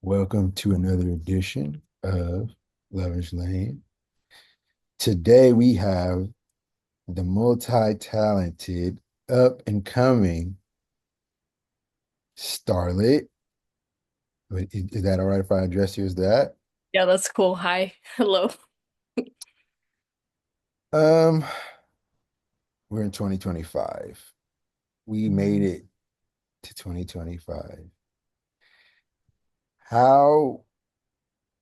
Welcome to another edition of Lover's Lane. Today we have the multi-talented, up and coming starlit. Is that all right if I address you as that? Yeah, that's cool. Hi. Hello. Um, we're in 2025. We made it to 2025. How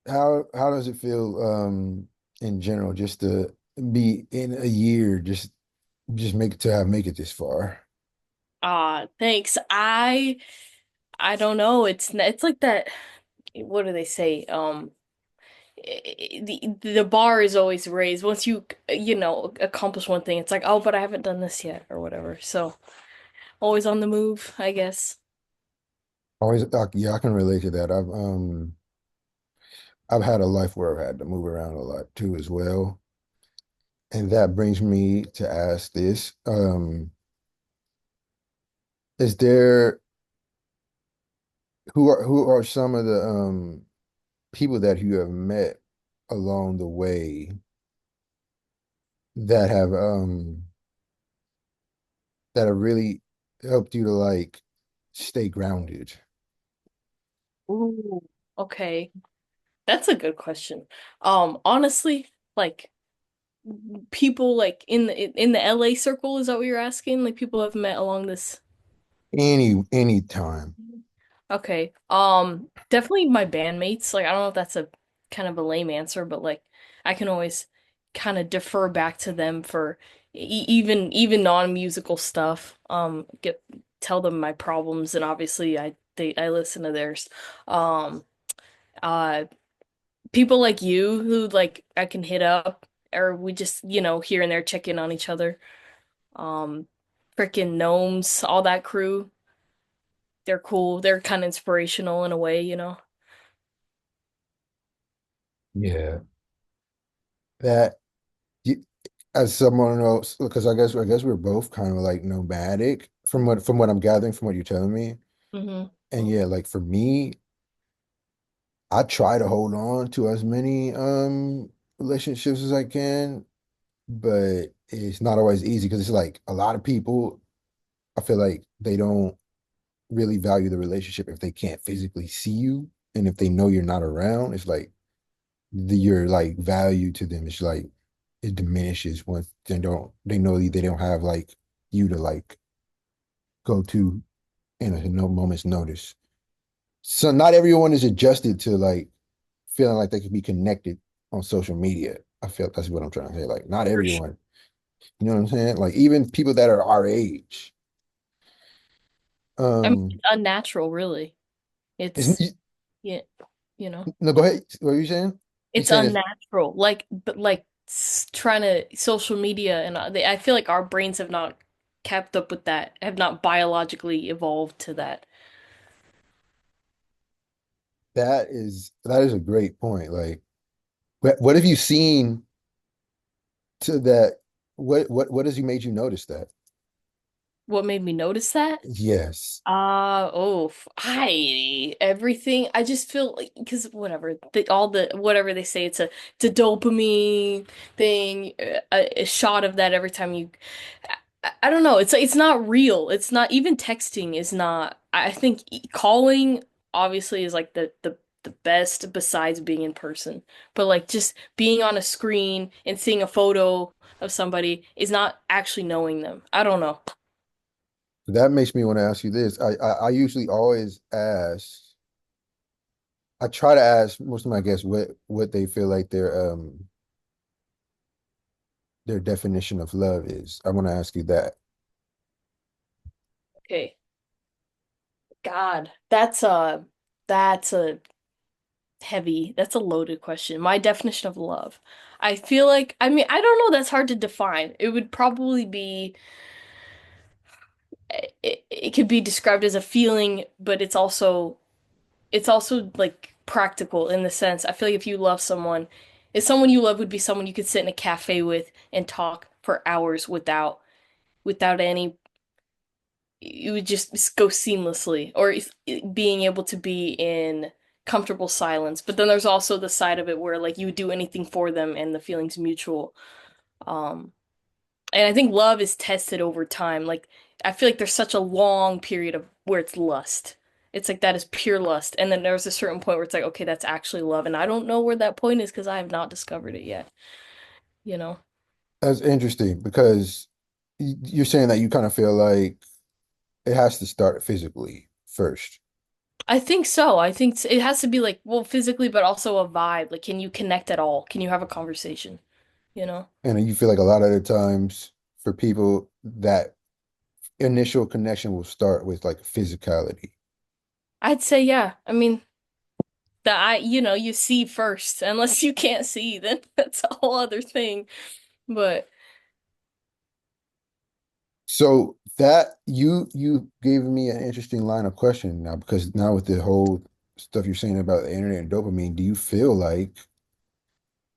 how does it feel in general just to be in a year just make it this far? Thanks. I don't know. It's like that. What do they say? The bar is always raised. Once you accomplish one thing, it's like, oh, but I haven't done this yet or whatever. So always on the move, I guess. Always, yeah, I can relate to that. I've had a life where I've had to move around a lot too as well. And that brings me to ask this. Is there who are some of the people that you have met along the way that have really helped you to like stay grounded? Ooh, okay. That's a good question. Honestly, like people like in the LA circle, is that what you're asking? Like people I've met along this. Any time. Okay. Definitely my bandmates. Like, I don't know if that's a kind of a lame answer, but like, I can always kind of defer back to them for even non-musical stuff. Get tell them my problems, and obviously I listen to theirs. Um, uh, People like you who like I can hit up, or we just here and there check in on each other. Um, Freaking gnomes, all that crew. They're cool. They're kind of inspirational in a way. Yeah. That you, as someone else, because I guess we're both kind of like nomadic from what I'm gathering from what you're telling me. Hmm. And yeah, like for me, I try to hold on to as many relationships as I can, but it's not always easy because it's like a lot of people, I feel like they don't really value the relationship if they can't physically see you. And if they know you're not around, it's like your like value to them is like it diminishes once they know they don't have like you to like go to in a no moment's notice. So not everyone is adjusted to like feeling like they could be connected on social media. I feel that's what I'm trying to say. Like not For sure. everyone, you know what I'm saying? Like even people that are our age. I mean, Um, it's unnatural, really. isn't It's yeah, you know, no, go ahead. What are you saying? You it's saying it's unnatural. Like, but like trying to social media and I feel like our brains have not kept up with that, have not biologically evolved to that. that is a great point. Like what have you seen to that? What has you made you notice that? What made me notice that? Yes. I everything. I just feel like because whatever all the whatever they say, it's a dopamine thing, a shot of that every time you. I don't know. It's not real. It's not even texting is not. I think calling obviously is like the best besides being in person, but like just being on a screen and seeing a photo of somebody is not actually knowing them. I don't know. That makes me want to ask you this. I usually always ask, I try to ask most of my guests what they feel like their definition of love is. I want to ask you that. Okay. God, that's a heavy, that's a loaded question. My definition of love. I feel like, I mean, I don't know, that's hard to define. It would probably be it could be described as a feeling, but it's also like practical in the sense. I feel like if you love someone, if someone you love would be someone you could sit in a cafe with and talk for hours without any it would just go seamlessly or being able to be in comfortable silence. But then there's also the side of it where like you would do anything for them and the feeling's mutual. Um, and I think love is tested over time. Like I feel like there's such a long period of where it's lust. It's like that is pure lust. And then there's a certain point where it's like, okay, that's actually love. And I don't know where that point is because I have not discovered it yet, you know? That's interesting because you're saying that you kind of feel like it has to start physically first. I think so. I think it has to be like, well, physically, but also a vibe. Like, can you connect at all? Can you have a conversation? You know? And you feel like a lot of the times for people that initial connection will start with like physicality. I'd say, yeah. I mean, you see first. Unless you can't see, then that's a whole other thing. But So that you gave me an interesting line of question now because now with the whole stuff you're saying about the internet and dopamine, do you feel like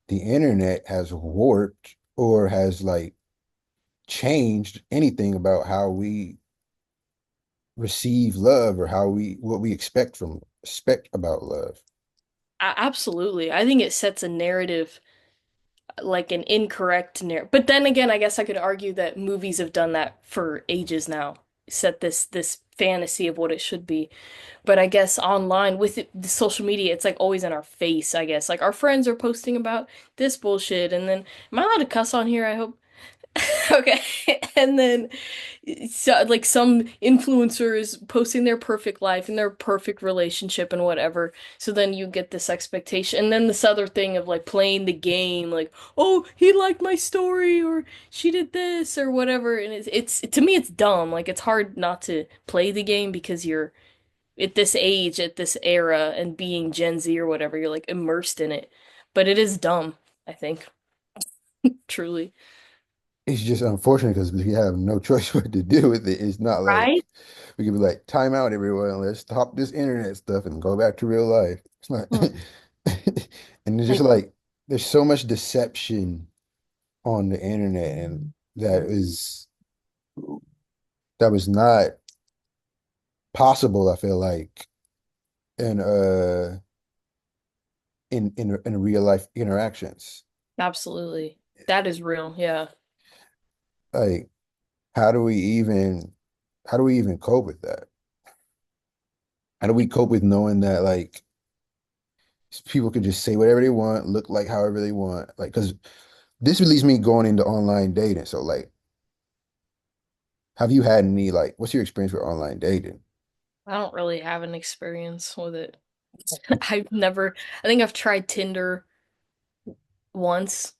the internet has warped or has like changed anything about how we receive love or how we what we expect about love? absolutely. I think it sets a narrative, like an incorrect narrative. But then again, I guess I could argue that movies have done that for ages now. Set this fantasy of what it should be. But I guess online with the social media, it's like always in our face, I guess. Like our friends are posting about this bullshit, and then am I allowed to cuss on here? I hope. Okay. And then so, like some influencer is posting their perfect life and their perfect relationship and whatever. So then you get this expectation. And then this other thing of like playing the game, like, oh, he liked my story or she did this or whatever. And it's to me it's dumb. Like it's hard not to play the game because you're at this age, at this era, and being Gen Z or whatever, you're like immersed in it. But it is dumb, I think, truly. It's just unfortunate because we have no choice what to do with it. It's not Right? like we can be like, time out, everyone. Let's stop this internet stuff and go back to real life. It's not. Hmm. And it's just Like, like there's so much deception on the internet, and that was not possible, I feel like, in in real life interactions. absolutely. That is real. Yeah. Like, how do we even how do we even cope with that? How do we cope with knowing that like people can just say whatever they want, look like however they want? Like, because this leads me going into online dating. So, like, have you had any like, what's your experience with online dating? I don't really have an experience with it. I've never, I think I've tried Tinder once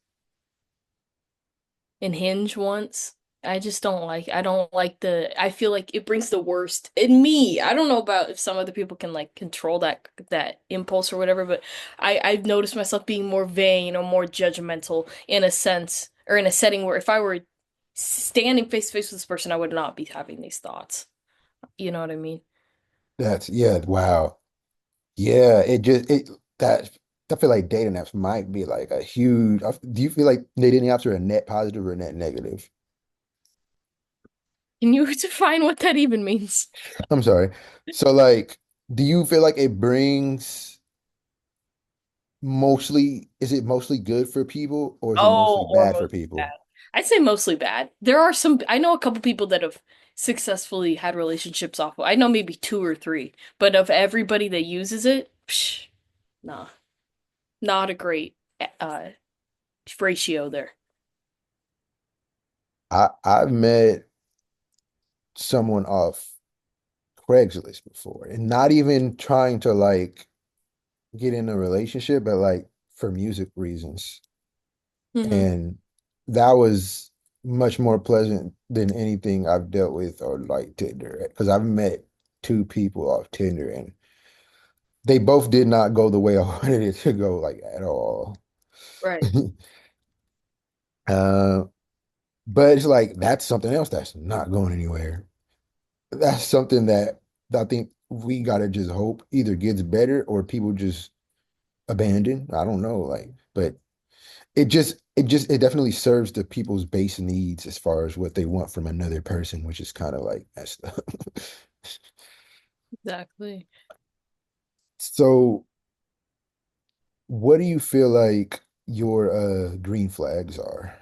and Hinge once. I don't like I feel like it brings the worst in me. I don't know about if some other people can like control that impulse or whatever, but I've noticed myself being more vain or more judgmental in a sense or in a setting where if I were standing face to face with this person, I would not be having these thoughts. You know what I mean? That's yeah, wow. Yeah, it just it that I feel like dating apps might be like a huge. Do you feel like dating apps are a net positive or a net negative? Can you define what that even means? I'm sorry. So like, do you feel like it brings mostly, is it mostly good for people or is it mostly Oh, or bad for mostly bad. people? I'd say mostly bad. There are some, I know a couple people that have successfully had relationships off. I know maybe two or three, but of everybody that uses it, psh, nah, not a great uh ratio there. I've met someone off Craigslist before and not even trying to like get in a relationship, but like for music reasons. Hmm. And that was much more pleasant than anything I've dealt with or like Tinder. Because I've met two people off Tinder and they both did not go the way I wanted it to go, like at all. Right. Uh, but it's like that's something else that's not going anywhere. That's something that I think we gotta just hope either gets better or people just abandon. I don't know, like, but it definitely serves the people's base needs as far as what they want from another person, which is kind of like messed up. Exactly. So. what do you feel like your green flags are?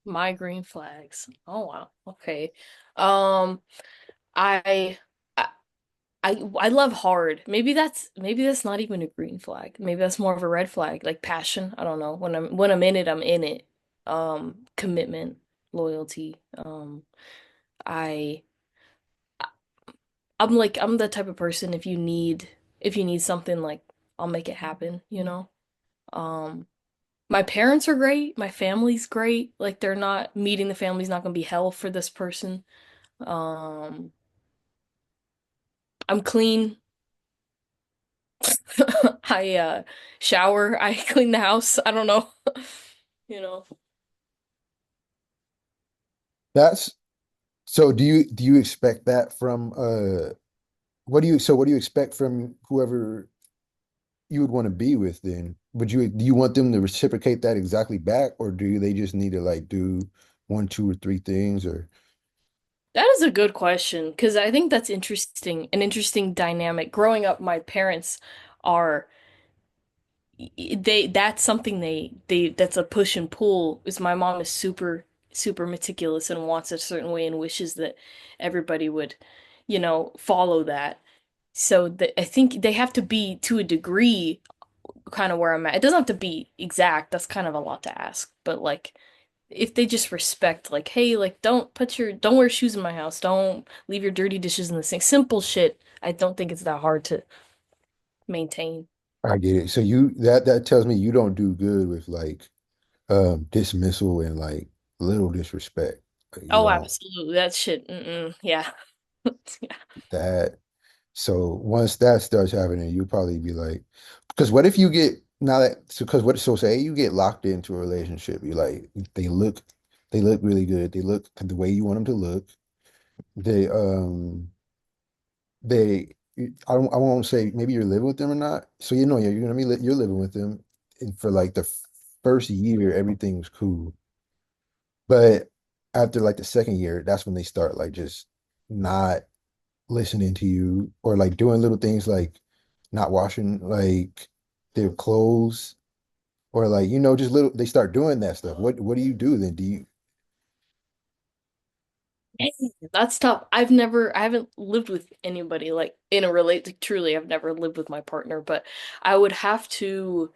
My green flags. Oh wow. Okay. Um, I, I I love hard. Maybe that's not even a green flag. Maybe that's more of a red flag, like passion. I don't know. When I'm in it, I'm in it. Commitment, loyalty. I I'm the type of person if you need something like I'll make it happen, you know? Um my parents are great, my family's great. Like they're not meeting the family's not gonna be hell for this person. Um I'm clean. I shower, I clean the house. I don't know. You know. That's so do you expect that from what do you expect from whoever you would want to be with then? Do you want them to reciprocate that exactly back, or do they just need to like do one, two, or three things? Or That is a good question because I think that's interesting, an interesting dynamic. Growing up, my parents are that's something they that's a push and pull is my mom is super meticulous and wants a certain way and wishes that everybody would follow that, so that I think they have to be to a degree kind of where I'm at. It doesn't have to be exact, that's kind of a lot to ask, but like if they just respect, like, hey, like don't wear shoes in my house, don't leave your dirty dishes in the sink, simple shit. I don't think it's that hard to maintain. I get it. So that tells me you don't do good with like dismissal and like little disrespect. Like, you Oh, don't absolutely. That shit. Yeah. Yeah. that. So once that starts happening, you probably be like, because what if you get now that so because what so say you get locked into a relationship, you like they look really good. They look the way you want them to look. They they I won't say maybe you're living with them or not. So you know you're gonna be you're living with them and for like the first year, everything's cool. But after like the second year, that's when they start like just not listening to you or like doing little things like not washing like their clothes or like just little they start doing that stuff. What do you do then? Do you That's tough. I haven't lived with anybody like in a like, truly, I've never lived with my partner, but I would have to,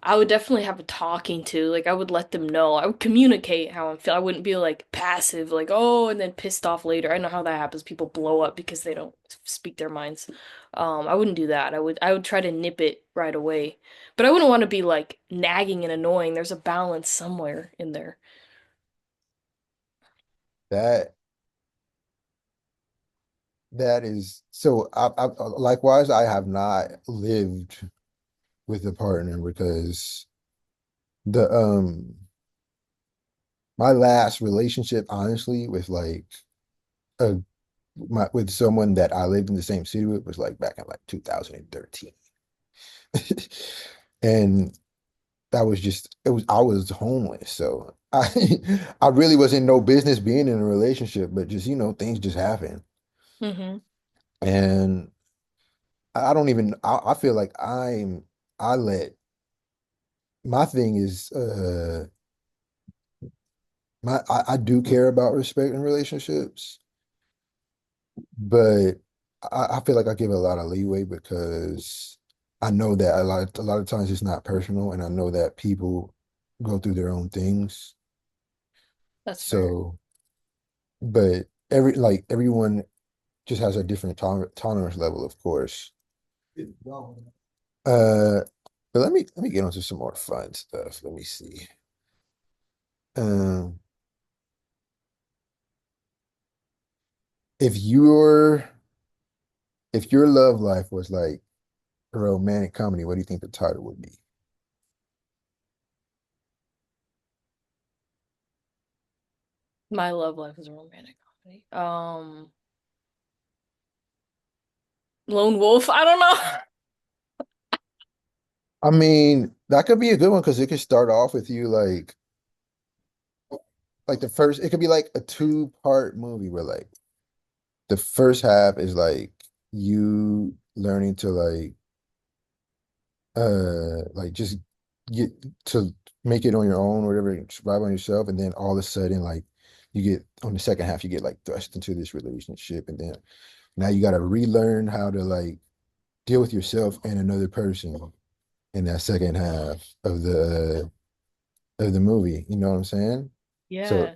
I would definitely have a talking to, like, I would let them know. I would communicate how I'm feeling. I wouldn't be like passive, like, oh, and then pissed off later. I know how that happens. People blow up because they don't speak their minds. I wouldn't do that. I would try to nip it right away. But I wouldn't want to be like nagging and annoying. There's a balance somewhere in there. that that is so I likewise I have not lived with a partner because the my last relationship honestly with like a with someone that I lived in the same city with was like back in like 2013. And that was just it was I was homeless. So I I really was in no business being in a relationship, but just things just happen. Hmm. And I don't even I feel like I let my thing is I do care about respect in relationships, but I feel like I give it a lot of leeway because I know that a lot of times it's not personal, and I know that people go through their own things. That's fair. So, but everyone just has a different tolerance level, of course. Uh, but let me get onto some more fun stuff. Let me see. Um, if your if your love life was like a romantic comedy, what do you think the title would be? My love life is a romantic comedy. Lone Wolf. I don't know. I mean, that could be a good one because it could start off with you like the first it could be like a two-part movie where like the first half is like you learning to like like just get to make it on your own or whatever, survive on yourself, and then all of a sudden, like you get on the second half, you get like thrust into this relationship, and then now you got to relearn how to like deal with yourself and another person in that second half of the movie. You know what I'm saying? So, Yeah.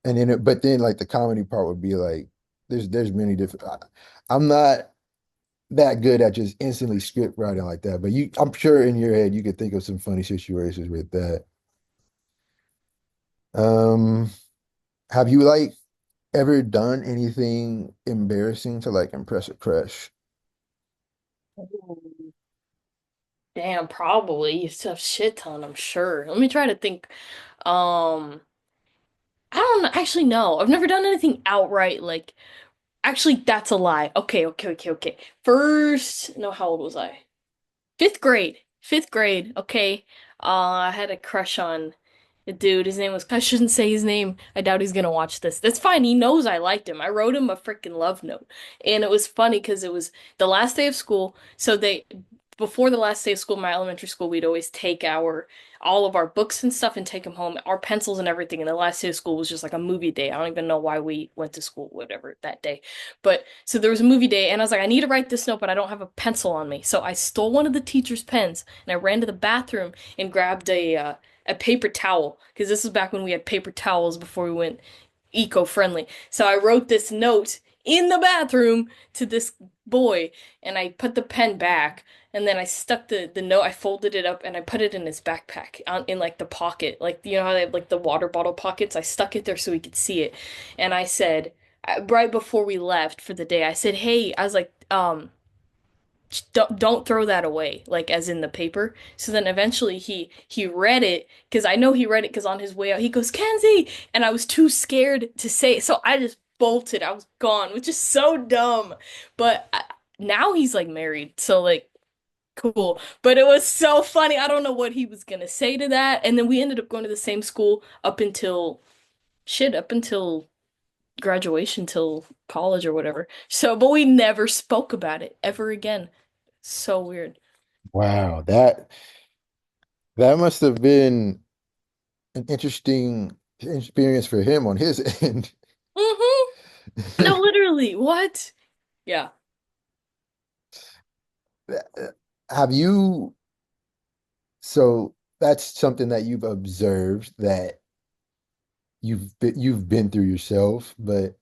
and then, but then like the comedy part would be like, there's many different. I'm not that good at just instantly script writing like that, but I'm sure in your head you could think of some funny situations with that. Um, have you like ever done anything embarrassing to like impress a crush? Ooh, damn, probably. It's a shit ton, I'm sure. Let me try to think. Um, I don't actually know. I've never done anything outright like actually that's a lie. Okay. First, no, how old was I? Fifth grade. Fifth grade, okay. I had a crush on a dude. His name was, I shouldn't say his name. I doubt he's gonna watch this. That's fine. He knows I liked him. I wrote him a freaking love note. And it was funny because it was the last day of school. So before the last day of school, my elementary school, we'd always take all of our books and stuff and take them home, our pencils and everything. And the last day of school was just like a movie day. I don't even know why we went to school, whatever, that day. But so there was a movie day, and I was like, I need to write this note, but I don't have a pencil on me. So I stole one of the teacher's pens, and I ran to the bathroom and grabbed a paper towel because this was back when we had paper towels before we went eco-friendly. So I wrote this note in the bathroom to this boy, and I put the pen back, and then I stuck the note, I folded it up, and I put it in his backpack in like the pocket, like you know how they have like the water bottle pockets. I stuck it there so he could see it, and I said right before we left for the day, I said, "Hey," I was like, don't throw that away, like as in the paper." So then eventually he read it because I know he read it because on his way out he goes, "Kenzie," and I was too scared to say it, so I just bolted. I was gone, which is so dumb. But now he's like married, so like cool. But it was so funny. I don't know what he was gonna say to that, and then we ended up going to the same school up until graduation, till college or whatever. So, but we never spoke about it ever again. So weird. Wow, that must have been an interesting experience for him on his end. Mm-hmm. No, literally. What? Yeah. Have you, so that's something that you've observed that you've been through yourself, but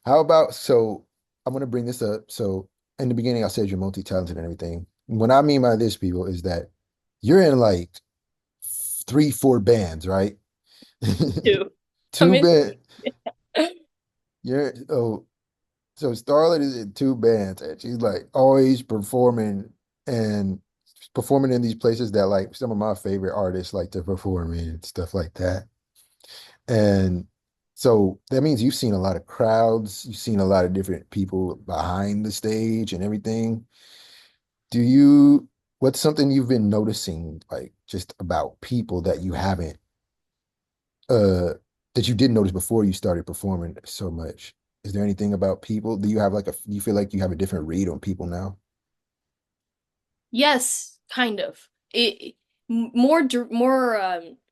how about, so I'm gonna bring this up. So in the beginning I said you're multi-talented and everything. What I mean by this, people, is that you're in like three, four bands, right? Two. I'm Two in. band you're oh So Starlit is in two bands, and she's like always and performing in these places that like some of my favorite artists like to perform in, stuff like that. And so that means you've seen a lot of crowds, you've seen a lot of different people behind the stage and everything. Do you, what's something you've been noticing, like just about people that you haven't, uh, that you didn't notice before you started performing so much? Is there anything about people? Do you have like do you feel like you have a different read on people now? Yes, kind of. More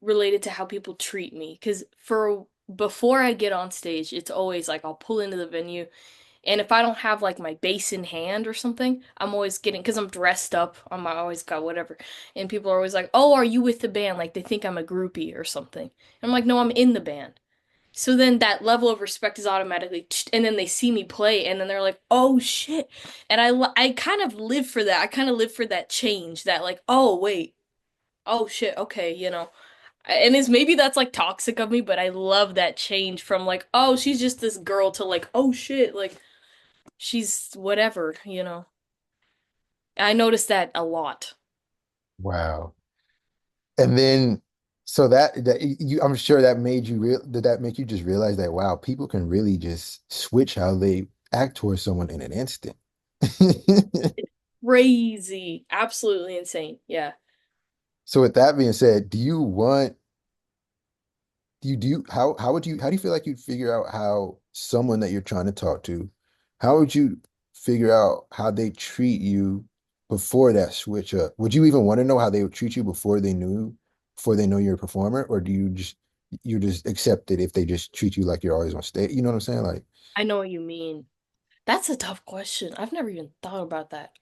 related to how people treat me. Because for before I get on stage, it's always like I'll pull into the venue, and if I don't have like my bass in hand or something, I'm always getting because I'm dressed up. I always got whatever, and people are always like, "Oh, are you with the band?" Like they think I'm a groupie or something. And I'm like, "No, I'm in the band." So then that level of respect is automatically, and then they see me play, and then they're like, "Oh shit!" And I kind of live for that. I kind of live for that change. That like, oh wait, oh shit, okay, you know. And it's maybe that's like toxic of me, but I love that change from like, oh, she's just this girl to like, oh shit, like she's whatever, you know. I noticed that a lot. Wow. And then so that you I'm sure that made you real did that make you just realize that wow, people can really just switch how they act towards someone in an instant. Crazy, absolutely insane. Yeah. So with that being said, do you how do you feel like you'd figure out how someone that you're trying to talk to, how would you figure out how they treat you before that switch up, would you even want to know how they would treat you before they know you're a performer, or do you just accept it if they just treat you like you're always on stage? You know what I'm saying? Like, I know what you mean. That's a tough question. I've never even thought about that.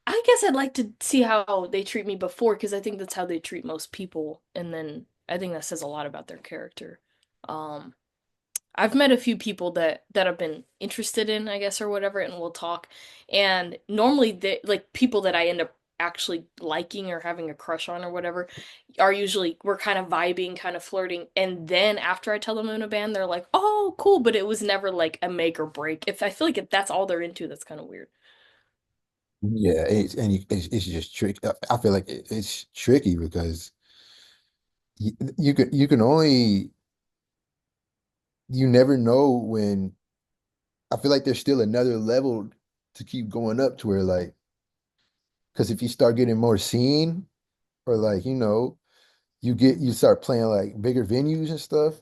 I guess I'd like to see how they treat me before, because I think that's how they treat most people, and then I think that says a lot about their character. Um, I've met a few people that I've been interested in, I guess, or whatever, and we'll talk. And normally, they like people that I end up actually liking or having a crush on or whatever are usually we're kind of vibing, kind of flirting, and then after I tell them I'm in a band, they're like, "Oh, cool," but it was never like a make or break. If I feel like if that's all they're into, that's kind of weird. yeah, it's just tricky. I feel like it's tricky because you can only you never know when. I feel like there's still another level to keep going up to where like because if you start getting more seen or like you start playing like bigger venues and stuff,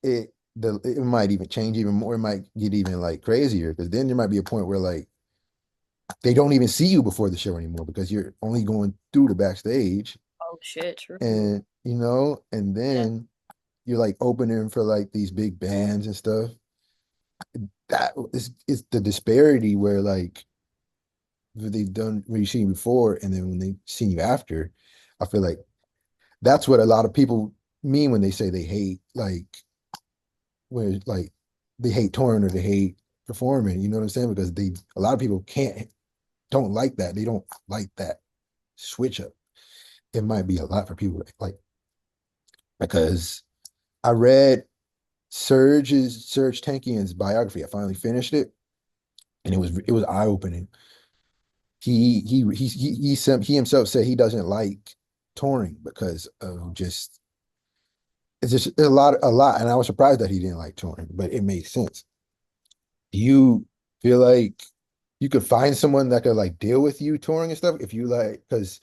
it might even change even more. It might get even like crazier because then there might be a point where like they don't even see you before the show anymore because you're only going through the backstage Oh shit, true. and and Yeah. then you're like opening for like these big bands and stuff. That is the disparity where like they've done when you've seen you before and then when they seen you after. I feel like that's what a lot of people mean when they say they hate like where like they hate touring or they hate performing. You know what I'm saying? Because they a lot of people don't like that. They don't like that switch up. It might be a lot for people like because I read Serge Tankian's biography. I finally finished it, and it was eye opening. He himself said he doesn't like touring because of just it's just a lot, and I was surprised that he didn't like touring, but it made sense. Do you feel like you could find someone that could like deal with you touring and stuff if you like because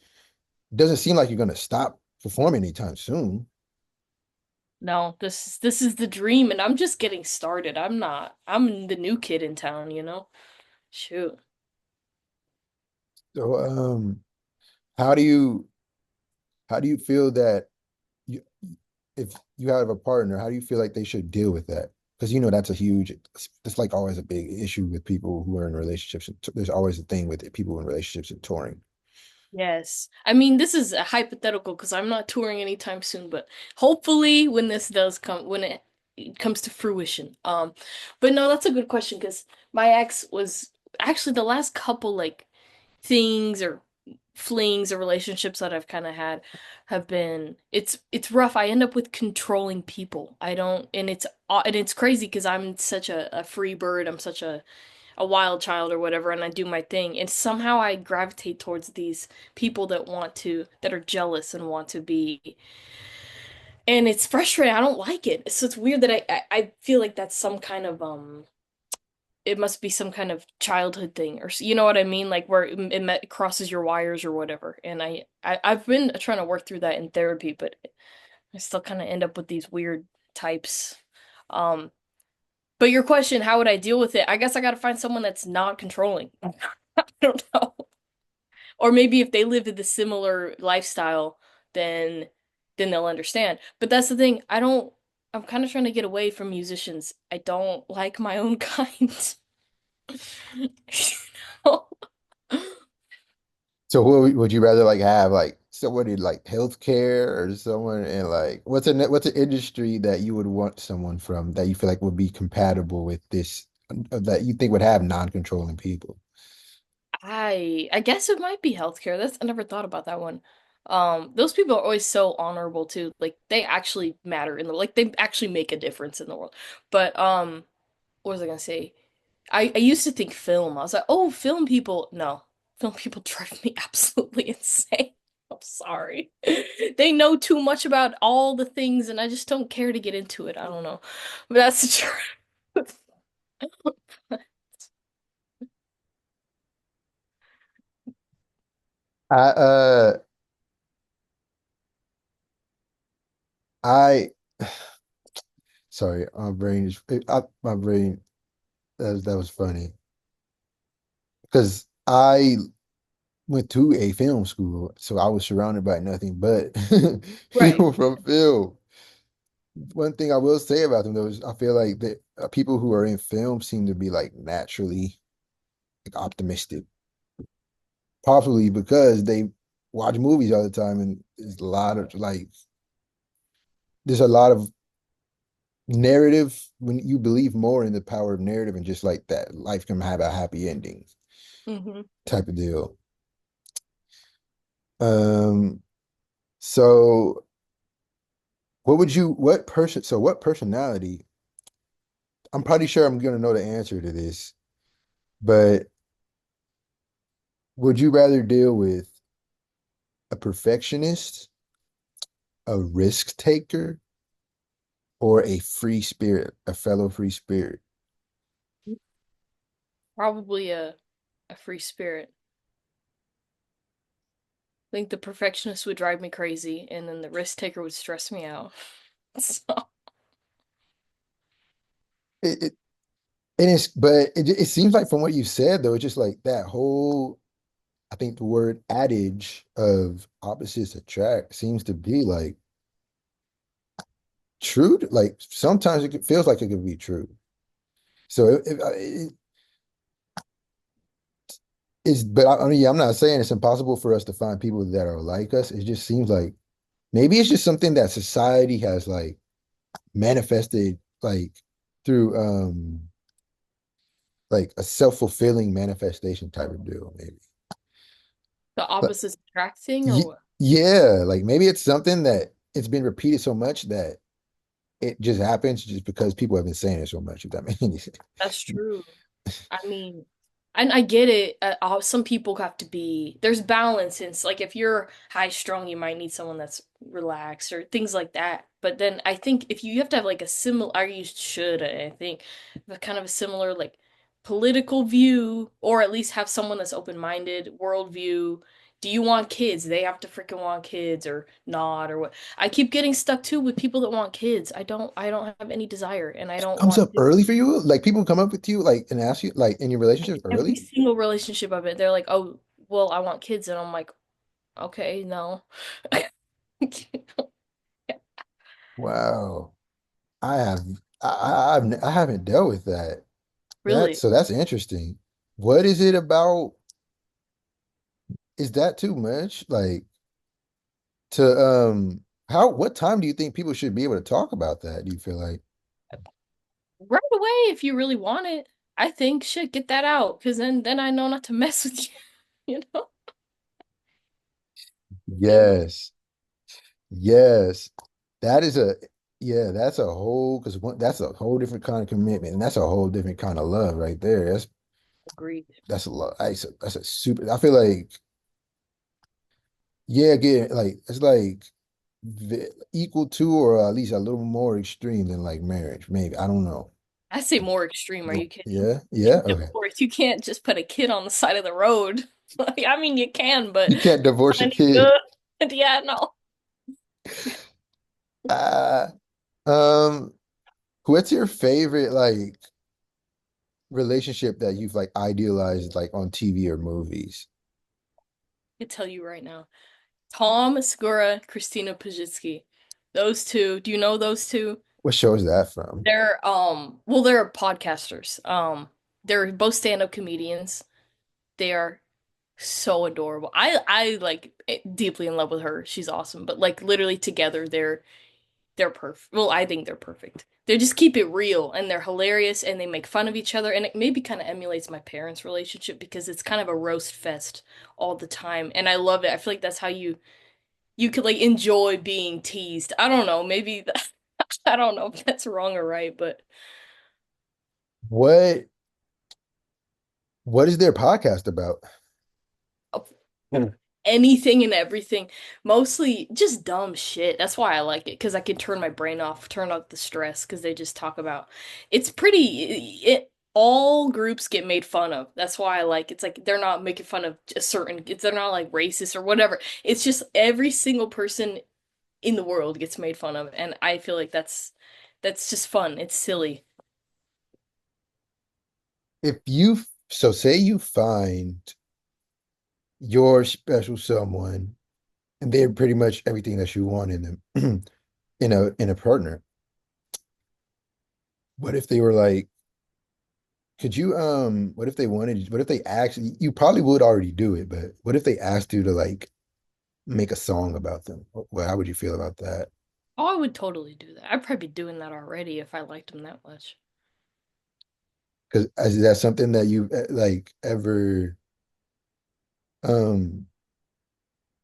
it doesn't seem like you're gonna stop performing anytime soon. No, this is the dream, and I'm just getting started. I'm not. I'm the new kid in town, you know? Shoot. So how do you how do you feel that you if you have a partner, how do you feel like they should deal with that? Because that's a huge, it's like always a big issue with people who are in relationships. There's always a thing with people in relationships and touring. Yes. I mean, this is a hypothetical because I'm not touring anytime soon, but hopefully when this does come, when it comes to fruition. But no, that's a good question because my ex was actually the last couple like things or flings or relationships that I've kind of had have been it's rough. I end up with controlling people. I don't and it's crazy because I'm such a free bird. I'm such a wild child or whatever, and I do my thing. And somehow I gravitate towards these people that are jealous and want to be. And it's frustrating. I don't like it. So it's weird that I feel like that's some kind of it must be some kind of childhood thing or you know what I mean, like where it crosses your wires or whatever. And I've been trying to work through that in therapy, but I still kind of end up with these weird types. Um, but your question, how would I deal with it? I guess I got to find someone that's not controlling. I don't know. Or maybe if they live in the similar lifestyle, then they'll understand. But that's the thing. I'm kind of trying to get away from musicians. I don't like my own kind. You So who would you rather like have like someone in like healthcare or someone in like what's an industry that you would want someone from that you feel like would be compatible with this that you think would have non-controlling people? I guess it might be healthcare. That's I never thought about that one. Those people are always so honorable too. Like they actually matter in the like they actually make a difference in the world. But what was I gonna say? I used to think film. I was like, oh, film people. No, film people drive me absolutely insane. I'm sorry. They know too much about all the things, and I just don't care to get into it. I don't know, but that's the truth. I I sorry, my brain that was funny. because I went to a film school, so I was surrounded by nothing but Right. people from film. One thing I will say about them though is I feel like that people who are in film seem to be like naturally like optimistic, probably because they watch movies all the time, and there's a lot of narrative when you believe more in the power of narrative and just like that life can have a happy ending Hmm. type of deal. Um, so what personality, I'm pretty sure I'm gonna know the answer to this, but would you rather deal with a perfectionist, a risk taker, or a free spirit, a fellow free spirit? Probably a free spirit. I think the perfectionist would drive me crazy, and then the risk taker would stress me out. So, It and it's but it seems like from what you said though, it's just like that whole I think the word adage of opposites attract seems to be like true. Like sometimes feels like it could be true. So but I mean, yeah, I'm not saying it's impossible for us to find people that are like us. It just seems like maybe it's just something that society has like manifested like through like a self-fulfilling manifestation type of deal, maybe. the But opposites attracting, or what? yeah, like maybe it's something that it's been repeated so much that it just happens just because people have been saying it so much, if that makes any sense. That's true. I mean, and I get it. Some people have to be, there's balance. And it's like if you're high strung, you might need someone that's relaxed or things like that. But then I think if you have to have like a similar, or you should, I think, have kind of a similar like political view, or at least have someone that's open-minded, worldview. Do you want kids? They have to freaking want kids or not, or what? I keep getting stuck too with people that want kids. I don't have any desire, and I don't Comes want up to. early for you? Like people come up with you like and ask you like in your relationships Every early? single relationship I've been, they're like, "Oh, well, I want kids," and I'm like, "Okay, no." Wow. I have I haven't dealt with that. Really, That's interesting. What is it about? Is that too much? Like to how what time do you think people should be able to talk about that? Do you feel like? right away if you really want it. I think shit, get that out, because then I know not to mess with you. You know, really Yes. Yes. That is a yeah, that's a whole because that's a whole different kind of commitment and that's a whole different kind of love right there. agreed. That's a lot. That's a super I feel like yeah, again, like it's like equal to or at least a little more extreme than like marriage, maybe. I don't know. I say more extreme. Are you kidding? Yeah, yeah, okay. Divorce. You can't just put a kid on the side of the road. Like, I mean, you can, but You can't it's divorce not a any kid. good. Yeah, no. Uh, um, what's your favorite like relationship that you've like idealized like on TV or movies? I can tell you right now. Tom Segura, Christina Pajitsky. Those two. Do you know those two? What show is that from? They're podcasters. They're both stand-up comedians. They are so adorable. I like deeply in love with her. She's awesome. But like literally together they're perfect. Well, I think they're perfect. They just keep it real and they're hilarious and they make fun of each other and it maybe kind of emulates my parents' relationship because it's kind of a roast fest all the time and I love it. I feel like that's how you could like enjoy being teased. I don't know, maybe that, I don't know if that's wrong or right, but What what is their podcast about? anything and everything. Mostly just dumb shit. That's why I like it, because I can turn my brain off, turn off the stress, because they just talk about it's all groups get made fun of. That's why I like it's like they're not making fun of a certain they're not like racist or whatever. It's just every single person in the world gets made fun of, and I feel like that's just fun. It's silly. If you So say you find your special someone and they're pretty much everything that you want in them in a partner. What if they were like, could you what if they wanted what if they actually you probably would already do it, but what if they asked you to like make a song about them? Well, how would you feel about that? Oh, I would totally do that. I'd probably be doing that already if I liked him that much. Because is that something that you like ever um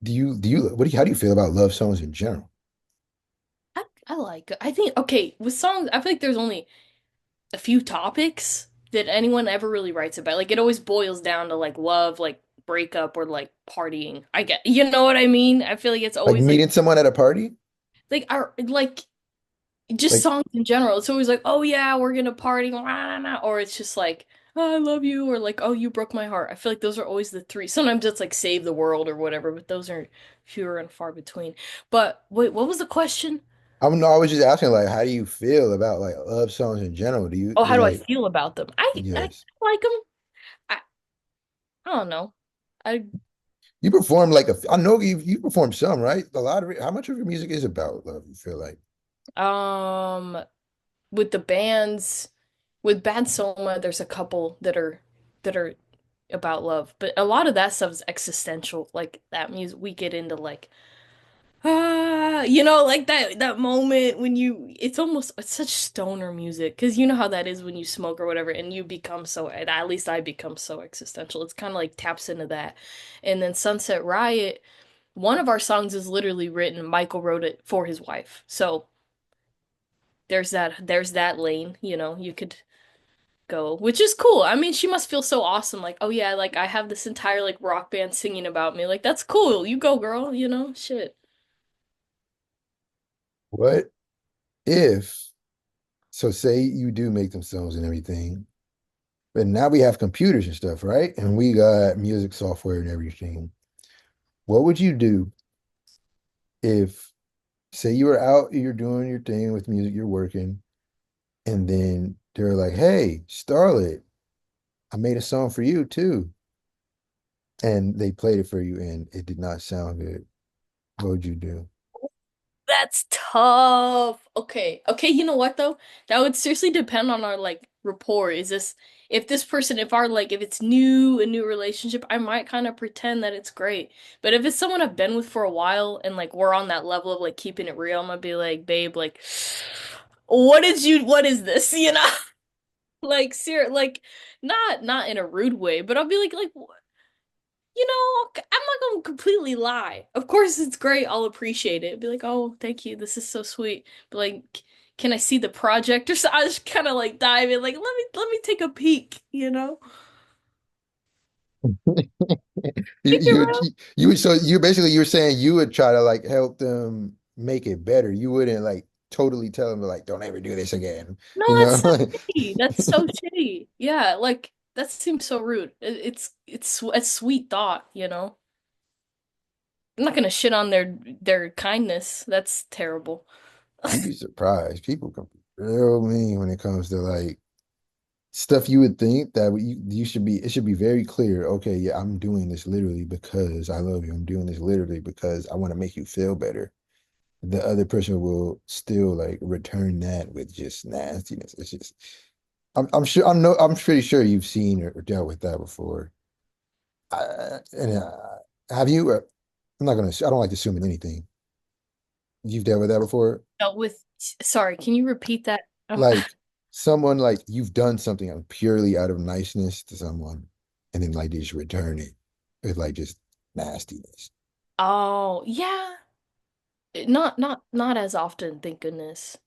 what do you how do you feel about love songs in general? I like I think okay, with songs, I feel like there's only a few topics that anyone ever really writes about. Like it always boils down to like love, like breakup or like partying. I get, you know what I mean? I feel like it's Like always meeting someone at a party? like just Like songs in general. It's always like, "Oh yeah, we're gonna party." Or it's just like, "Oh, I love you," or like, "Oh, you broke my heart." I feel like those are always the three. Sometimes it's like save the world or whatever, but those are fewer and far between. But wait, what was the question? I was just asking like how do you feel about like love songs in general? Do you Oh, do how do I like feel about them? I yes. like them. I I don't know. I You perform like a I know you perform some, right? A lot of it, how much of your music is about love, you feel like? um with the bands with Bad Soma, there's a couple that are about love, but a lot of that stuff is existential. Like that music, we get into like like that moment when it's such stoner music because you know how that is when you smoke or whatever, and you become so at least I become so existential. It's kind of like taps into that, and then Sunset Riot. One of our songs is literally written. Michael wrote it for his wife, so there's that lane. You could go, which is cool. I mean, she must feel so awesome. Like, oh yeah, like I have this entire like rock band singing about me. Like, that's cool. You go, girl. Shit. What if so say you do make them songs and everything, but now we have computers and stuff, right? And we got music software and everything. What would you do if say you were out, you're doing your thing with music, you're working, and then they're like, "Hey, Starlit, I made a song for you too." And they played it for you and it did not sound good. What would you do? That's tough. Okay. Okay, you know what though? That would seriously depend on our like rapport. If it's a new relationship, I might kind of pretend that it's great. But if it's someone I've been with for a while and like we're on that level of like keeping it real, I'm gonna be like, babe, like what is this? Like like not in a rude way, but I'll be like I'm not gonna completely lie. Of course, it's great. I'll appreciate it. Be like, oh, thank you. This is so sweet. But like, can I see the project or so? I just kind of like dive in. Like, let me take a peek. You Keep it you real. you would so you basically you're saying you would try to like help them make it better. You wouldn't like totally tell them like don't ever do this again. No, You that's so know? shitty. That's so shitty. Yeah, like that seems so rude. It's a sweet thought. I'm not gonna shit on their kindness. That's terrible. You'd be surprised. People can be real mean when it comes to like stuff you would think that you should be it should be very clear. Okay, yeah, I'm doing this literally because I love you. I'm doing this literally because I want to make you feel better. The other person will still like return that with just nastiness. It's just I'm sure I'm pretty sure you've seen or dealt with that before. And have you? I'm not gonna. I don't like assuming anything. You've dealt with that before, Sorry, can you repeat that? like someone like you've done something purely out of niceness to someone, and then like they just return it with like just nastiness. Oh, yeah. Not as often, thank goodness.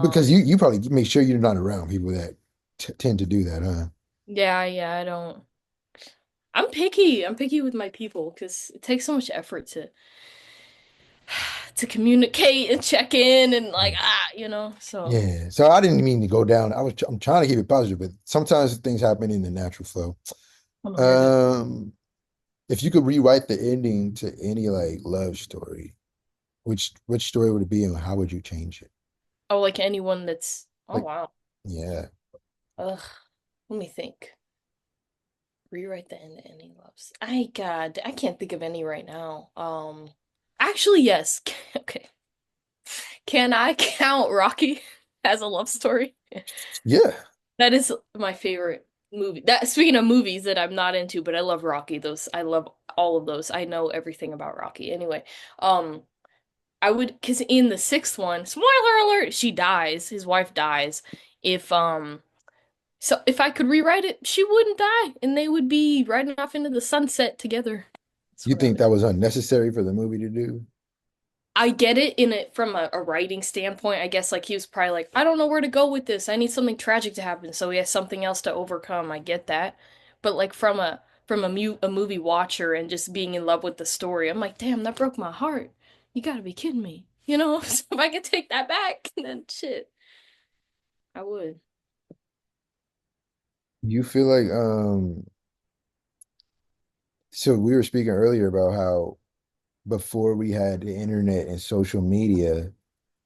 Because Um, you probably make sure you're not around people that t tend to do that, huh? yeah, I don't. I'm picky. I'm picky with my people because it takes so much effort to communicate and check in and like so Yeah. So I didn't mean to go down. I'm trying to keep it positive, but sometimes things happen in the natural flow. I'm a hard. Um, if you could rewrite the ending to any like love story, which story would it be and how would you change it? Oh, like anyone that's oh Like, wow. yeah. Ugh, let me think. Rewrite the end to any loves. I can't think of any right now. Actually, yes. Okay. Can I count Rocky as a love story? Yeah. That is my favorite movie. That speaking of movies that I'm not into, but I love Rocky. Those I love all of those. I know everything about Rocky. Anyway, um, I would because in the sixth one, spoiler alert, she dies. His wife dies. If so if I could rewrite it, she wouldn't die, and they would be riding off into the sunset together. That's You what I think would. that was unnecessary for the movie to do? I get it in it from a writing standpoint. I guess like he was probably like, I don't know where to go with this. I need something tragic to happen, so he has something else to overcome. I get that. But like from a movie watcher and just being in love with the story, I'm like, damn, that broke my heart. You gotta be kidding me. You know, so if I could take that back, then shit, I would. You feel like so we were speaking earlier about how before we had the internet and social media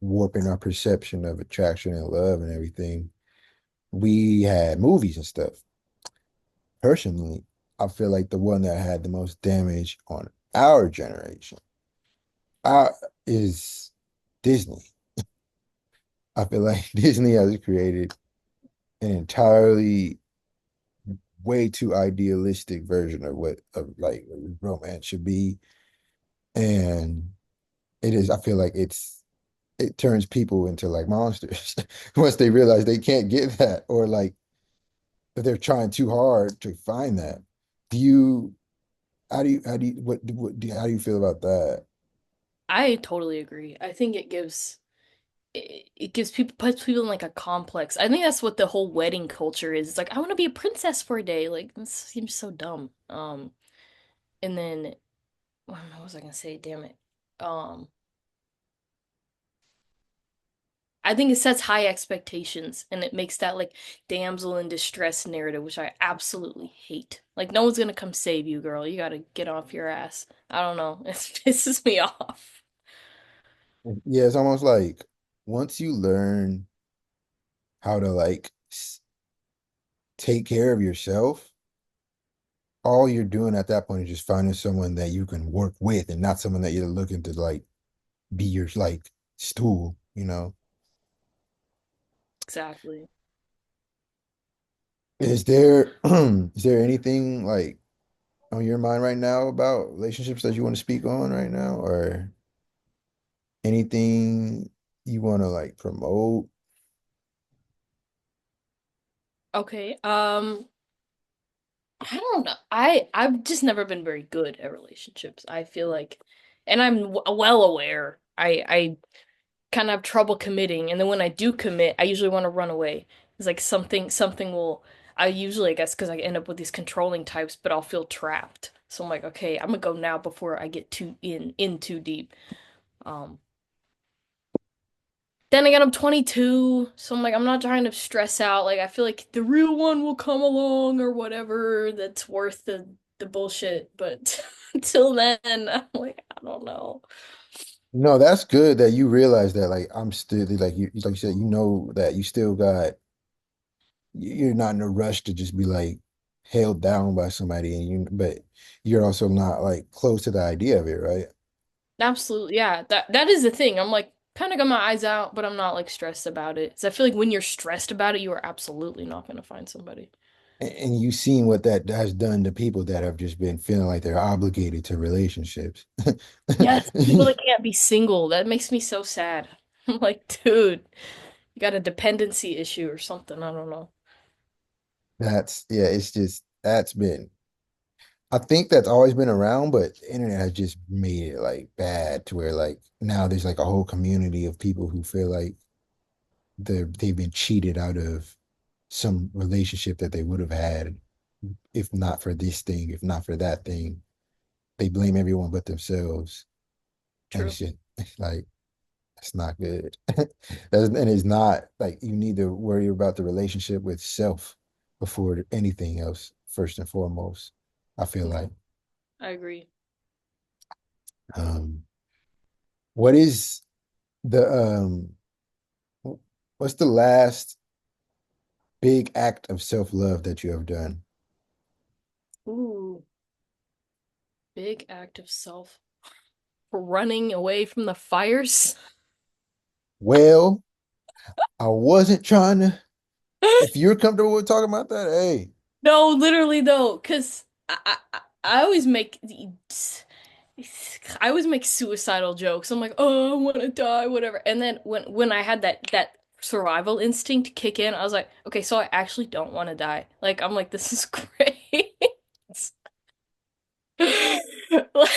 warping our perception of attraction and love and everything, we had movies and stuff. Personally, I feel like the one that had the most damage on our generation uh, is Disney. I feel like Disney has created an entirely way too idealistic version of what of like romance should be. And it is, I feel like it turns people into like monsters once they realize they can't get that, or like if they're trying too hard to find that. Do you how do you what do how do you feel about that? I totally agree. I think it gives people puts people in like a complex. I think that's what the whole wedding culture is. It's like I want to be a princess for a day. Like this seems so dumb. And then what was I gonna say? Damn it. Um, I think it sets high expectations and it makes that like damsel in distress narrative, which I absolutely hate. Like no one's gonna come save you, girl. You gotta get off your ass. I don't know. It pisses me off. Yeah, it's almost like once you learn how to like take care of yourself, all you're doing at that point is just finding someone that you can work with and not someone that you're looking to like be your like stool, you know? Exactly. Is there anything like on your mind right now about relationships that you want to speak on right now, or anything you want to like promote? Okay. I don't know. I've just never been very good at relationships. I feel like, and I'm well aware. I kind of have trouble committing, and then when I do commit, I usually want to run away. It's like something will. I usually, I guess, because I end up with these controlling types, but I'll feel trapped. So I'm like, okay, I'm gonna go now before I get too too deep. Um, then again, I'm 22, so I'm like, I'm not trying to stress out. Like, I feel like the real one will come along or whatever that's worth the bullshit. But until then, I'm like, I don't know. No, that's good that you realize that like I'm still like you said, you know that you still got you're not in a rush to just be like held down by somebody and you but you're also not like close to the idea of it, right? Absolutely, yeah. That is the thing. I'm like, kind of got my eyes out, but I'm not like stressed about it. So I feel like when you're stressed about it, you are absolutely not gonna find somebody. And you've seen what that has done to people that have just been feeling like they're obligated to relationships. Yes, people that can't be single. That makes me so sad. I'm like, dude, you got a dependency issue or something. I don't know. That's yeah, it's just that's been I think that's always been around, but the internet has just made it like bad to where like now there's like a whole community of people who feel like they've been cheated out of some relationship that they would have had if not for this thing, if not for that thing. They blame everyone but themselves. And True. it's just it's like it's not good. And it's not like you need to worry about the relationship with self before anything else, first and foremost. I feel Yeah, like. I agree. Um, what is the what's the last big act of self-love that you have done? Ooh, big act of self. Running away from the fires. Well, I wasn't trying to. If you're comfortable with talking about that, hey, No, literally though, because I always make I always make suicidal jokes. I'm like, oh, I want to die, whatever. And then when I had that survival instinct kick in, I was like, okay, so I actually don't want to die. Like I'm like, this is great. Like,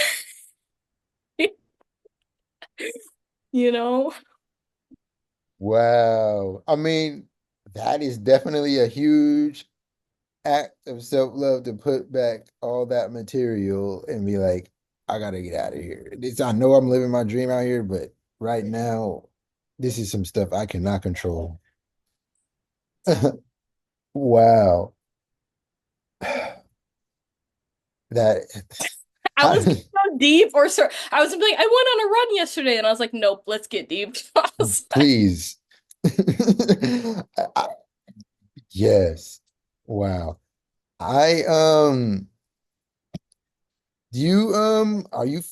you know? wow. I mean, that is definitely a huge act of self-love to put back all that material and be like, I gotta get out of here. I know I'm living my dream out here, but right now, this is some stuff I cannot control. Wow. That I how was gonna go deep or sir. I was like, I went on a run yesterday, and I was like, nope, let's get deep. I was like, please. I- yes. Wow. I do you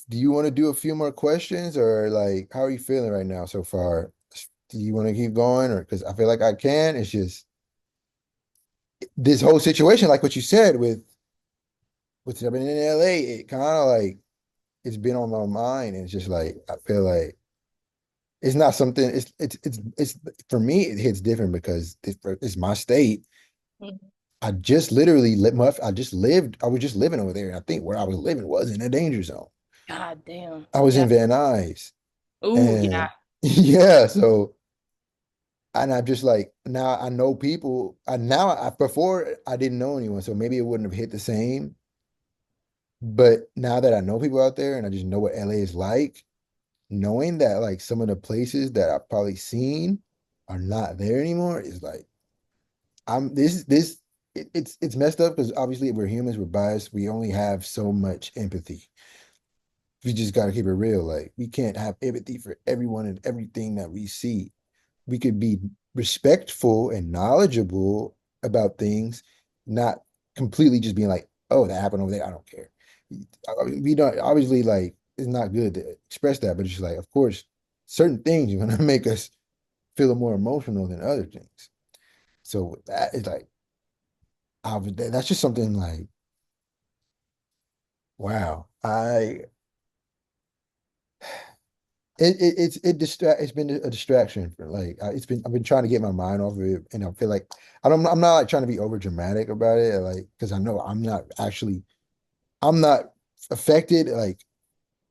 do you want to do a few more questions or like how are you feeling right now so far? Do you want to keep going or because I feel like I can. It's just this whole situation, like what you said with I've been in LA, it kind of like it's been on my mind. And it's just like I feel like it's not something. It's for me. It hits different because it's my state. I just literally I just lived. I was just living over there, and I think where I was living was in a danger zone. God damn. I was Yeah. in Van Nuys, Ooh, yeah. and yeah, so and I'm just like now I know people. Before I didn't know anyone, so maybe it wouldn't have hit the same. But now that I know people out there, and I just know what LA is like, knowing that like some of the places that I've probably seen are not there anymore is like I'm this it's messed up because obviously we're humans, we're biased, we only have so much empathy. We just got to keep it real. Like we can't have empathy for everyone and everything that we see. We could be respectful and knowledgeable about things, not completely just being like, oh, that happened over there. I don't care. We don't obviously like it's not good to express that, but it's just like, of course, certain things are gonna make us feel more emotional than other things. So that is like that's just something like, wow. It's been a distraction for like I've been trying to get my mind off of it and I feel like I'm not like trying to be over dramatic about it like because I know I'm not affected like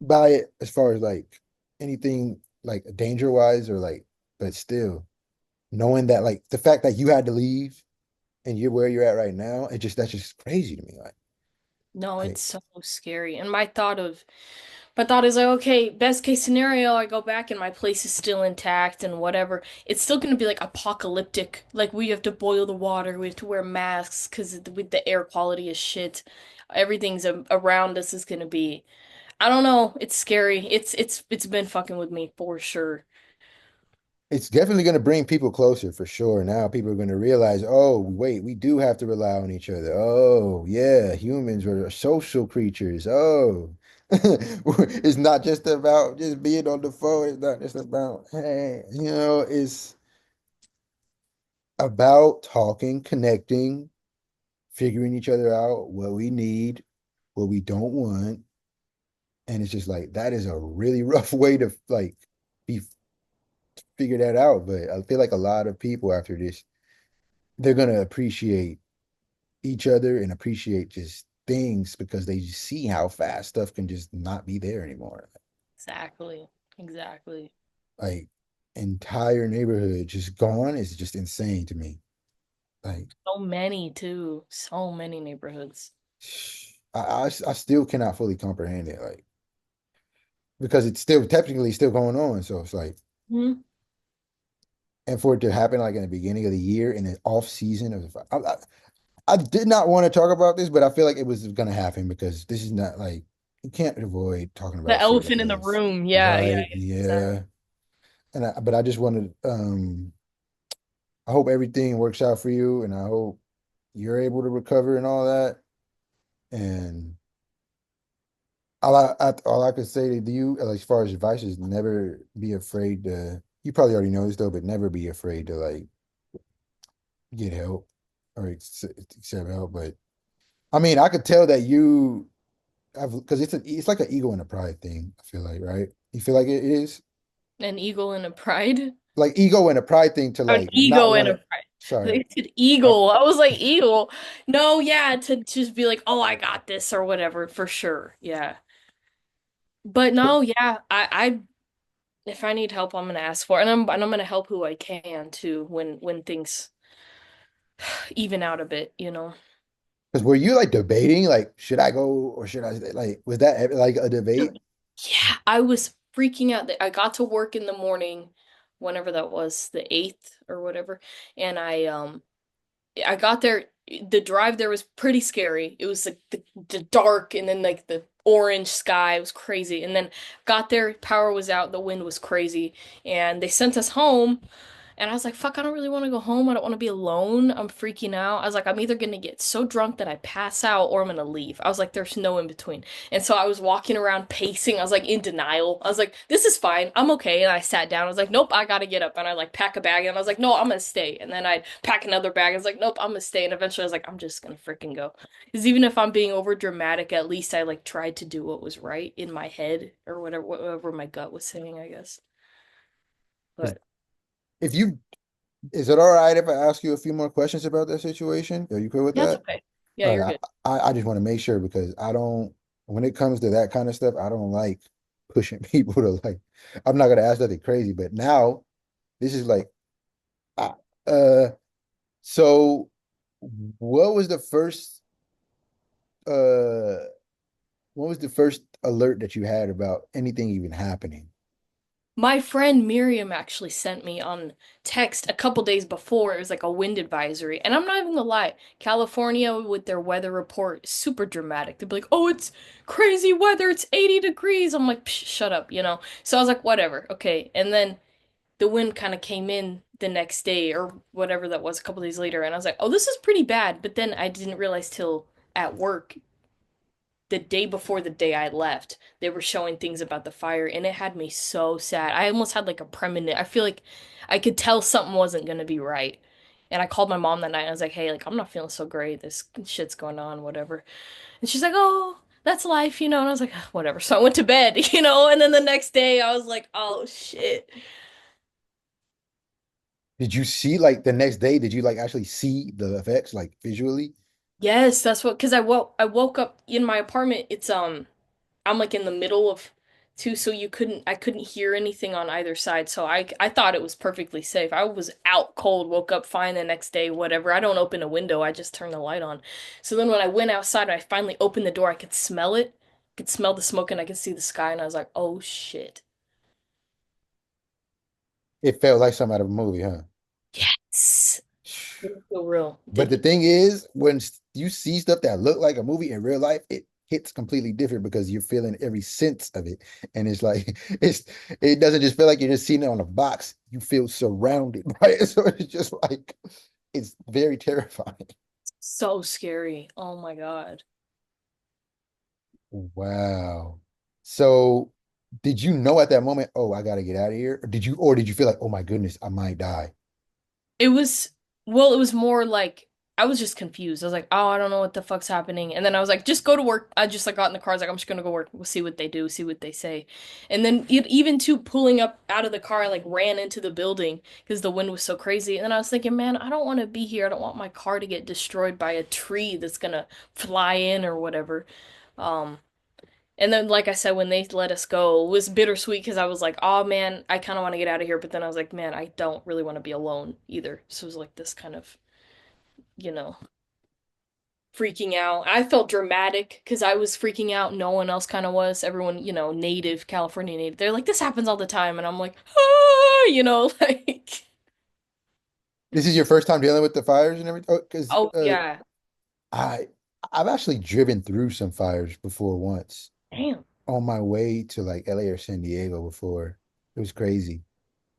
by it as far as like anything like danger wise or like but still knowing that like the fact that you had to leave and you're where you're at right now it just that's just crazy to me No, like it's so scary. And my thought is like, okay, best case scenario, I go back and my place is still intact and whatever. It's still gonna be like apocalyptic. Like we have to boil the water, we have to wear masks because with the air quality is shit. Everything's around us is gonna be. I don't know. It's scary. It's been fucking with me for sure. it's definitely going to bring people closer for sure. Now people are going to realize, oh, wait, we do have to rely on each other. Oh, yeah, humans are social creatures. Oh, it's not just about just being on the phone. It's not just about, hey, it's about talking, connecting, figuring each other out, what we need, what we don't want. And it's just like, that is a really rough way to like be figure that out. But I feel like a lot of people after this they're gonna appreciate each other and appreciate just things because they just see how fast stuff can just not be there anymore. Exactly. Exactly. Like entire neighborhood just gone is just insane to me. Like So many too. So many neighborhoods. I still cannot fully comprehend it. Like because it's still technically still going on. So it's like Hmm. and for it to happen like in the beginning of the year in the off season of I did not want to talk about this, but I feel like it was gonna happen because this is not like you can't avoid talking The about shit like elephant in the this. room. Yeah, yeah, Right. exactly. Yeah. But I just wanted I hope everything works out for you and I hope you're able to recover and all that. And all I could say to you, as far as advice, is never be afraid to. You probably already know this though, but never be afraid to like get help or accept help. But I mean, I could tell that you have because it's like an ego and a pride thing. I feel like, right? You feel like it is An eagle and a pride. like ego and a pride thing to An like not ego want and a to. pride. Sorry, They said I, eagle. I was like, eagle. No, yeah, to just be like, oh, I got this or whatever, for sure. Yeah. But no, yeah, I if I need help, I'm gonna ask for it. And I'm gonna help who I can too when things even out a bit, you know. because were you like debating like should I go or should I like was that like a debate? Yeah, I was freaking out. I got to work in the morning, whenever that was, the 8th or whatever, and I got there. The drive there was pretty scary. It was like the dark and then like the orange sky. It was crazy. And then got there, power was out, the wind was crazy, and they sent us home. And I was like, fuck, I don't really want to go home. I don't want to be alone. I'm freaking out. I was like, I'm either going to get so drunk that I pass out or I'm going to leave. I was like, there's no in between. And so I was walking around pacing. I was like in denial. I was like, this is fine. I'm okay. And I sat down. I was like, nope, I got to get up. And I like pack a bag. And I was like, no, I'm going to stay. And then I'd pack another bag. I was like, nope, I'm going to stay. And eventually I was like, I'm just going to freaking go. Because even if I'm being over dramatic, at least I like tried to do what was right in my head or whatever my gut was saying, I guess. 'Cause But if you is it all right if I ask you a few more questions about that situation? Are you cool with yeah, it's that? okay. Yeah, All you're right, good. I just want to make sure because I don't, when it comes to that kind of stuff, I don't like pushing people to like, I'm not gonna ask nothing crazy, but now this is like, uh, uh, so what was the first, uh, what was the first alert that you had about anything even happening? My friend Miriam actually sent me on text a couple days before. It was like a wind advisory. And I'm not even gonna lie, California with their weather report, super dramatic. They'd be like, oh, it's crazy weather, it's 80 degrees. I'm like, Psh, shut up, you know? So I was like, whatever, okay. And then the wind kind of came in the next day or whatever that was, a couple days later. And I was like, oh, this is pretty bad. But then I didn't realize till at work the day before the day I left, they were showing things about the fire, and it had me so sad. I almost had like a premonition. I feel like I could tell something wasn't gonna be right. And I called my mom that night and I was like, hey, like I'm not feeling so great. This shit's going on, whatever. And she's like, oh, that's life, you know. And I was like, "Ugh, whatever. So I went to bed, you know, and then the next day I was like, oh shit. Did you see like the next day, did you like actually see the effects like visually? Yes, that's what, because I woke up in my apartment. I'm like in the middle of two, so I couldn't hear anything on either side. So I thought it was perfectly safe. I was out cold, woke up fine the next day, whatever. I don't open a window, I just turn the light on. So then when I went outside, I finally opened the door, I could smell it. I could smell the smoke and I could see the sky and I was like, "Oh shit." It felt like something out of a movie, huh? Yes. It was so real. But the thing is, when you see stuff that look like a movie in real life, it hits completely different because you're feeling every sense of it. And it's like it doesn't just feel like you're just seeing it on a box. You feel surrounded by it. So it's just like it's very terrifying. So scary. Oh my God. Wow. So did you know at that moment, oh, I gotta get out of here? Or did you feel like, oh my goodness, I might die? It was, well, it was more like I was just confused. I was like, "Oh, I don't know what the fuck's happening." And then I was like, "Just go to work." I just like got in the car. I was like, "I'm just gonna go work. We'll see what they do, see what they say." And then even to pulling up out of the car, I like ran into the building because the wind was so crazy. And then I was thinking, "Man, I don't want to be here. I don't want my car to get destroyed by a tree that's gonna fly in or whatever." Um, and then, like I said, when they let us go, it was bittersweet because I was like, oh man, I kind of want to get out of here. But then I was like, man, I don't really want to be alone either. So it was like this kind of, you know, freaking out. I felt dramatic because I was freaking out. No one else kind of was. Everyone, native, California native, they're like, this happens all the time. And I'm like, ah, like, This is your first time dealing with the fires and everything? Oh, because oh yeah. I I've actually driven through some fires before once Damn. on my way to like LA or San Diego before. It was crazy.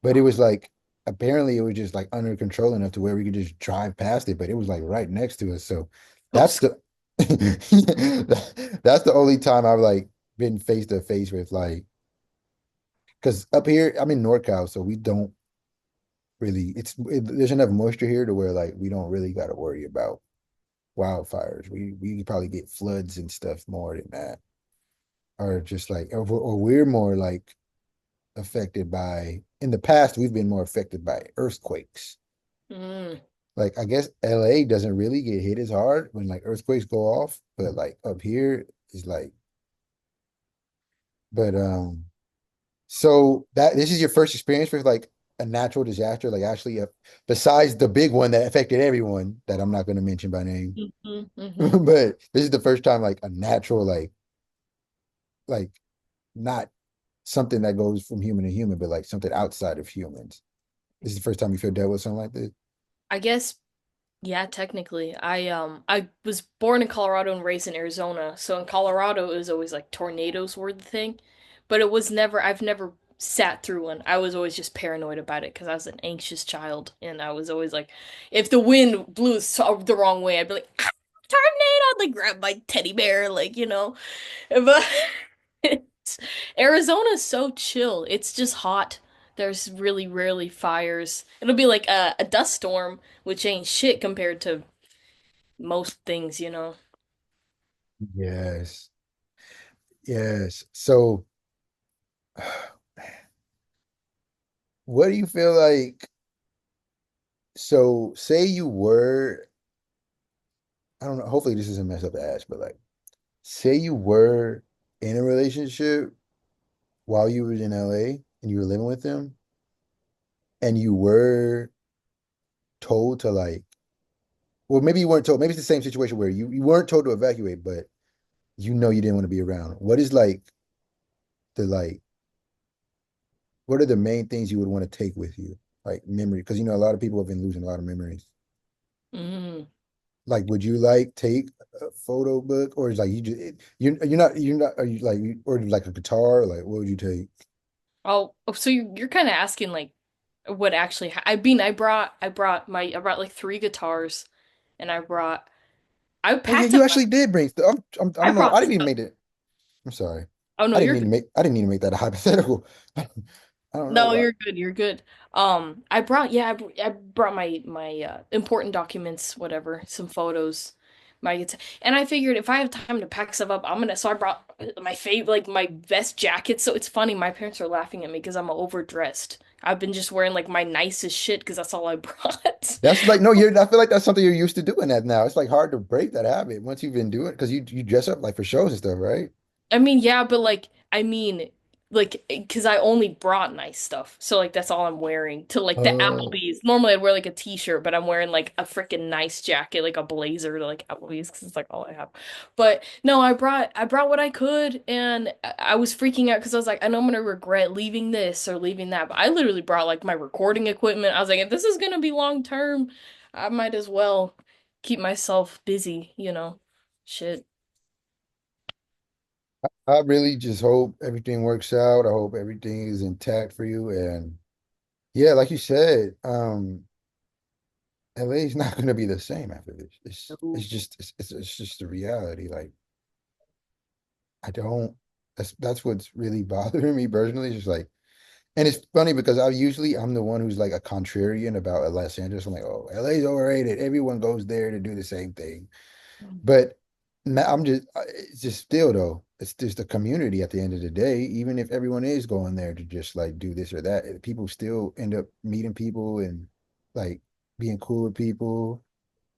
But it Oh, was like apparently it was just like under control enough to where we could just drive past it, but it was like right next to us. So so that's the scary. That's the only time I've like been face to face with like, because up here I'm in NorCal, so we don't really there's enough moisture here to where like we don't really got to worry about wildfires. We probably get floods and stuff more than that, or just like or we're more like affected by. In the past, we've been more affected by earthquakes. Mm. Like I guess LA doesn't really get hit as hard when like earthquakes go off, but like up here is like, but so that this is your first experience with like a natural disaster, like actually besides the big one that affected everyone that I'm not going to mention by name, Hmm. Hmm. but this is the first time like a natural like not something that goes from human to human, but like something outside of humans. This is the first time you feel dealt with something like this. I guess, yeah, technically. I was born in Colorado and raised in Arizona. So in Colorado it was always like tornadoes were the thing. But I've never sat through one. I was always just paranoid about it because I was an anxious child and I was always like if the wind blew the wrong way, I'd be like, "Ah, tornado!" I'd like grab my teddy bear, like, you know. But Arizona's so chill. It's just hot. There's really rarely fires. It'll be like a dust storm, which ain't shit compared to most things, you know. Yes. Yes. So what do you feel like? So say you were, I don't know, hopefully this isn't messed up to ask, but like say you were in a relationship while you were in LA and you were living with them and you were told to like, well, maybe you weren't told, maybe it's the same situation where you weren't told to evacuate, but you know you didn't want to be around. What is like the like, what are the main things you would want to take with you? Like memory, because you know a lot of people have been losing a lot of memories. Mm. Like, would you like take a photo book or is like you just you're not are you like or like a guitar? Like, what would you take? Oh, so you're kind of asking like what actually I mean, I brought like three guitars and I Oh yeah, packed you up actually did bring stuff. I I don't know. I brought didn't even stuff. make it. I'm sorry. Oh no, I didn't you're mean to good. make. I didn't mean to make that a hypothetical. I don't know No, why. you're good. You're good. I brought my important documents, whatever, some photos, my guitar, and I figured if I have time to pack stuff up, I'm gonna. So I brought my favorite, like my vest jacket. So it's funny, my parents are laughing at me because I'm overdressed. I've been just wearing like my nicest shit because that's all I brought. That's like no. You're. I feel like that's something you're used to doing that now. It's like hard to break that habit once you've been doing it because you dress up like for shows and stuff, right? I mean, yeah, but like, because I only brought nice stuff. So, like, that's all I'm wearing to like the Oh, Applebee's. Normally, I'd wear like a t-shirt, but I'm wearing like a freaking nice jacket, like a blazer to like Applebee's because it's like all I have. But no, I brought what I could, and I was freaking out because I was like, I know I'm gonna regret leaving this or leaving that. But I literally brought like my recording equipment. I was like, if this is gonna be long term, I might as well keep myself busy, you know? Shit. I really just hope everything works out. I hope everything is intact for you. And yeah, like you said, LA is not going to be the same after this. It's just it's just the reality. Like I don't. That's what's really bothering me personally. It's just like, and it's funny because I'm the one who's like a contrarian about Los Angeles. I'm like, oh, LA's overrated. Everyone goes there to do the same thing. But I'm just, it's just still though, it's just a community at the end of the day. Even if everyone is going there to just like do this or that, people still end up meeting people and like being cool with people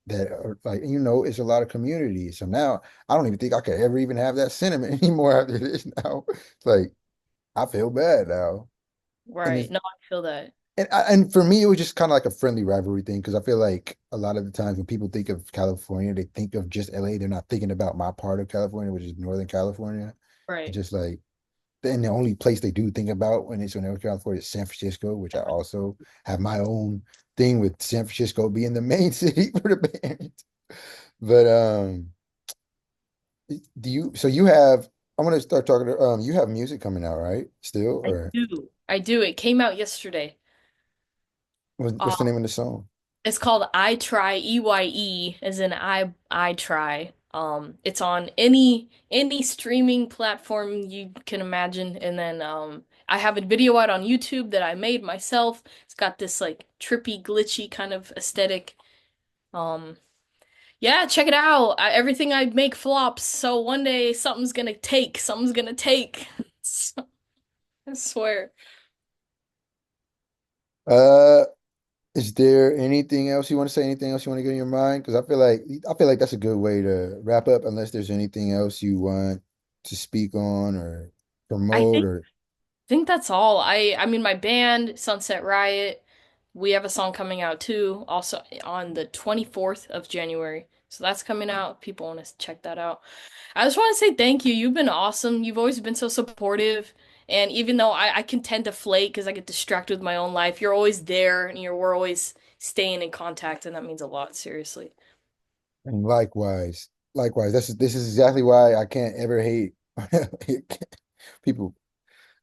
that are like, it's a lot of community. So now I don't even think I could ever even have that sentiment anymore after this now. It's like, I feel bad now. And Right. it's, No, I feel that. and for me, it was just kind of like a friendly rivalry thing because I feel like a lot of the times when people think of California, they think of just LA. They're not thinking about my part of California, which is Northern California. And Right. just like, then the only place they do think about when it's in Northern California is San Francisco, which I also have my own thing with San Francisco being the main city for the band. But so you have, I'm gonna start talking to, you have music coming out, right? Still, I or do. I do. It came out yesterday. Um, what's the name of the song? it's called I Try, EYE, as in I try. It's on any streaming platform you can imagine. And then I have a video out on YouTube that I made myself. It's got this like trippy, glitchy kind of aesthetic. Um, yeah, check it out. Everything I make flops, so one day something's gonna take. Something's gonna take. I swear. Uh, is there anything else you want to say? Anything else you want to get in your mind? Because I feel like that's a good way to wrap up, unless there's anything else you want to speak on or I promote think or think that's all. I mean my band, Sunset Riot, we have a song coming out too, also on the 24th of January. So that's coming out. If people want to check that out. I just want to say thank you. You've been awesome. You've always been so supportive. And even though I can tend to flake because I get distracted with my own life, you're always there and we're always staying in contact, and that means a lot, seriously. and likewise. Likewise. This is exactly why I can't ever hate people.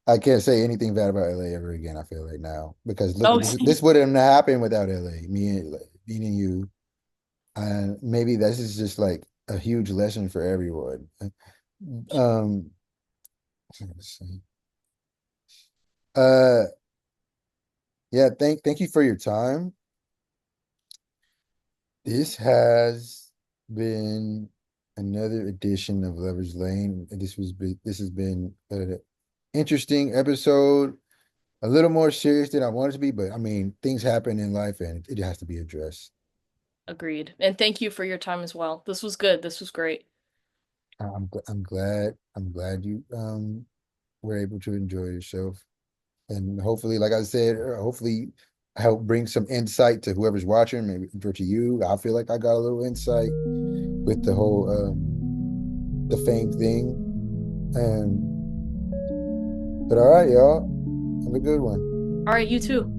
I can't say anything bad about LA ever again, I feel like now. Because look, Oh, this wouldn't have happened without LA. Me and you. And maybe this is just like a huge lesson for everyone. Um, let's see. Uh, yeah, thank you for your time. This has been another edition of Lover's Lane. This has been an interesting episode, a little more serious than I wanted to be, but I mean, things happen in life and it has to be addressed. agreed. And thank you for your time as well. This was good. This was great. I'm glad you were able to enjoy yourself. And hopefully, like I said, hopefully help bring some insight to whoever's watching, maybe or to you. I feel like I got a little insight with the whole the fame thing. But all right, y'all. Have a good one. All right, you too.